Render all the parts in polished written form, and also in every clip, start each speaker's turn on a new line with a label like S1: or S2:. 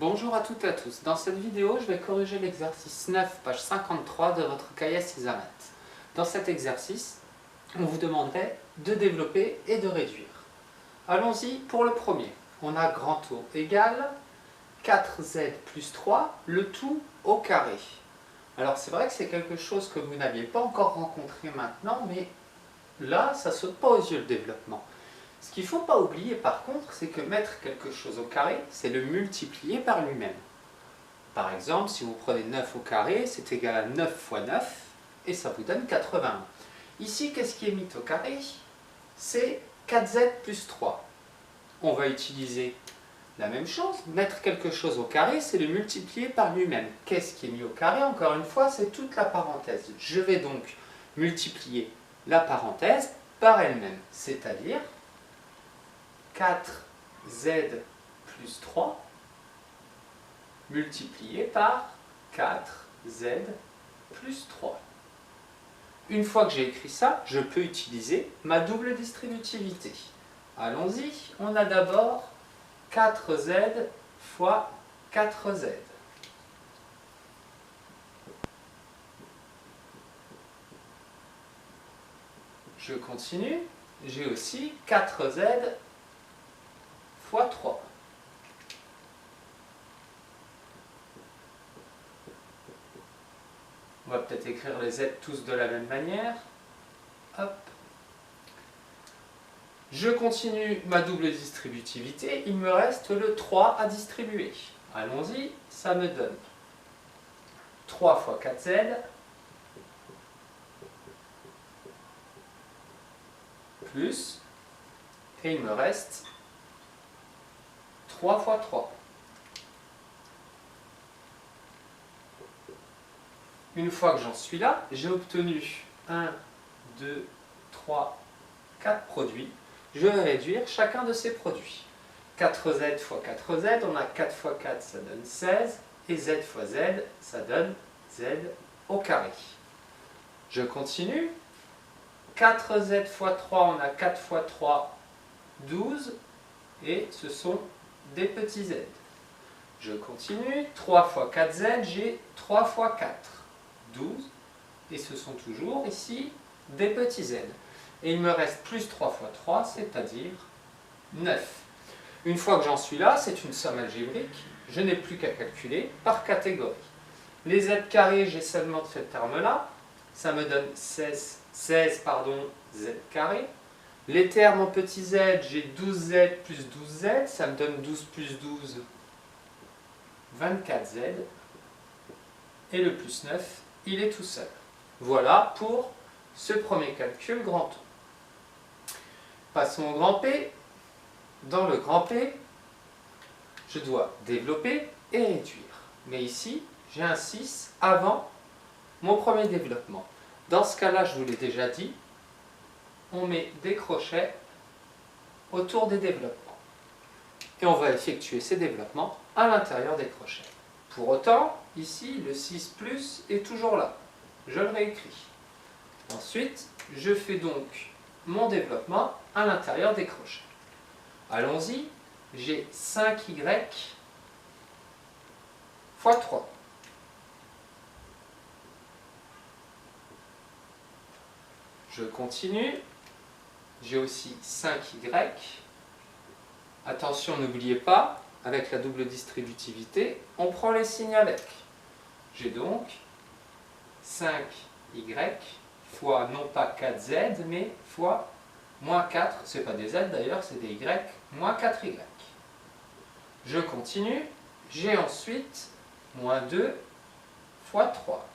S1: Bonjour à toutes et à tous. Dans cette vidéo, je vais corriger l'exercice 9, page 53 de votre cahier César Maths. Dans cet exercice, on vous demanderait de développer et de réduire. Allons-y pour le premier. On a grand O égale 4z plus 3, le tout au carré. Alors c'est vrai que c'est quelque chose que vous n'aviez pas encore rencontré maintenant, mais là, ça ne saute pas aux yeux le développement. Ce qu'il ne faut pas oublier par contre, c'est que mettre quelque chose au carré, c'est le multiplier par lui-même. Par exemple, si vous prenez 9 au carré, c'est égal à 9 fois 9, et ça vous donne 81. Ici, qu'est-ce qui est mis au carré? C'est 4z plus 3. On va utiliser la même chose. Mettre quelque chose au carré, c'est le multiplier par lui-même. Qu'est-ce qui est mis au carré? Encore une fois, c'est toute la parenthèse. Je vais donc multiplier la parenthèse par elle-même, c'est-à-dire 4z plus 3 multiplié par 4z plus 3. Une fois que j'ai écrit ça, je peux utiliser ma double distributivité. Allons-y, on a d'abord 4z fois 4z. Je continue, j'ai aussi 4z fois 3. On va peut-être écrire les z tous de la même manière. Hop. Je continue ma double distributivité. Il me reste le 3 à distribuer. Allons-y, ça me donne 3 fois 4z plus, et il me reste 3 fois 3. Une fois que j'en suis là, j'ai obtenu 1, 2, 3, 4 produits. Je vais réduire chacun de ces produits. 4z fois 4z, on a 4 fois 4, ça donne 16. Et z fois z, ça donne z au carré. Je continue. 4z fois 3, on a 4 fois 3, 12. Et ce sont des petits z. Je continue. 3 fois 4z, j'ai 3 fois 4. 12, et ce sont toujours ici des petits z. Et il me reste plus 3 fois 3, c'est-à-dire 9. Une fois que j'en suis là, c'est une somme algébrique, je n'ai plus qu'à calculer par catégorie. Les z carrés, j'ai seulement ce terme-là, ça me donne 16 z carré. Les termes en petits z, j'ai 12z plus 12z, ça me donne 12 plus 12, 24z. Et le plus 9, il est tout seul. Voilà pour ce premier calcul grand O. Passons au grand P. Dans le grand P, je dois développer et réduire. Mais ici, j'ai un 6 avant mon premier développement. Dans ce cas-là, je vous l'ai déjà dit, on met des crochets autour des développements. Et on va effectuer ces développements à l'intérieur des crochets. Pour autant, ici, le 6 plus est toujours là. Je le réécris. Ensuite, je fais donc mon développement à l'intérieur des crochets. Allons-y, j'ai 5y fois 3. Je continue. J'ai aussi 5y. Attention, n'oubliez pas, avec la double distributivité, on prend les signes avec. J'ai donc 5y fois non pas 4z, mais fois moins 4, c'est pas des z d'ailleurs, c'est des y, moins 4y. Je continue, j'ai ensuite moins 2 fois 3,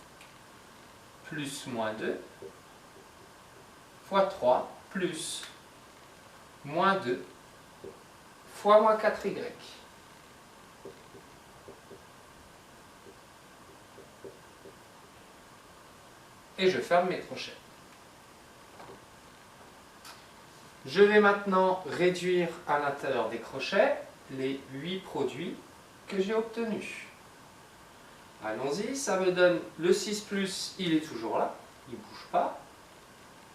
S1: plus moins 2 fois 3, plus moins 2 fois moins 4y. Et je ferme mes crochets. Je vais maintenant réduire à l'intérieur des crochets les 8 produits que j'ai obtenus. Allons-y, ça me donne le 6 plus, il est toujours là, il ne bouge pas.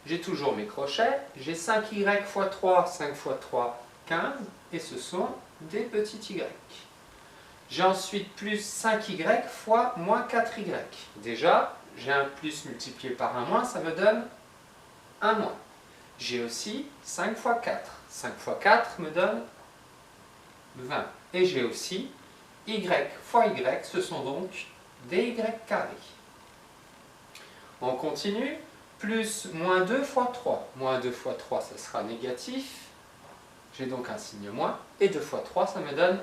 S1: J'ai toujours mes crochets, j'ai 5y fois 3, 5 fois 3, 15, et ce sont des petits y. J'ai ensuite plus 5y fois moins 4y. Déjà, j'ai un plus multiplié par un moins, ça me donne un moins. J'ai aussi 5 fois 4. 5 fois 4 me donne 20. Et j'ai aussi y fois y, ce sont donc des y carrés. On continue, plus moins 2 fois 3. Moins 2 fois 3, ça sera négatif. J'ai donc un signe moins. Et 2 fois 3, ça me donne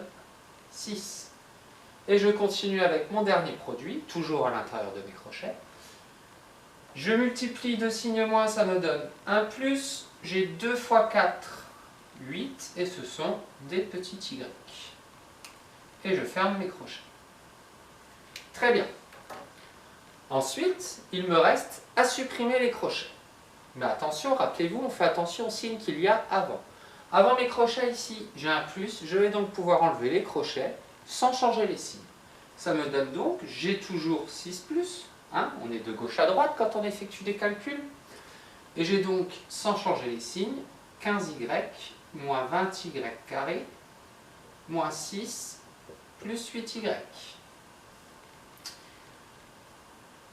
S1: 6. Et je continue avec mon dernier produit, toujours à l'intérieur de mes crochets. Je multiplie deux signes moins, ça me donne un plus. J'ai 2 fois 4, 8. Et ce sont des petits y. Et je ferme mes crochets. Très bien. Ensuite, il me reste à supprimer les crochets. Mais attention, rappelez-vous, on fait attention au signe qu'il y a avant. Avant mes crochets ici, j'ai un plus, je vais donc pouvoir enlever les crochets sans changer les signes. Ça me donne donc, j'ai toujours 6 plus, hein, on est de gauche à droite quand on effectue des calculs, et j'ai donc, sans changer les signes, 15y moins 20y carré moins 6 plus 8y.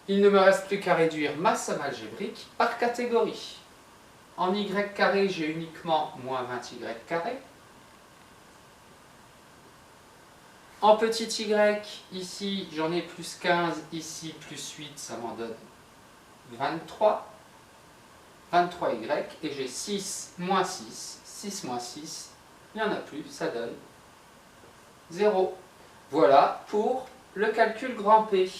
S1: Il ne me reste plus qu'à réduire ma somme algébrique par catégorie. En y carré, j'ai uniquement moins 20y carré. En petit y, ici, j'en ai plus 15, ici, plus 8, ça m'en donne 23. 23y, et j'ai 6 moins 6. 6 moins 6, il n'y en a plus, ça donne 0. Voilà pour le calcul grand P.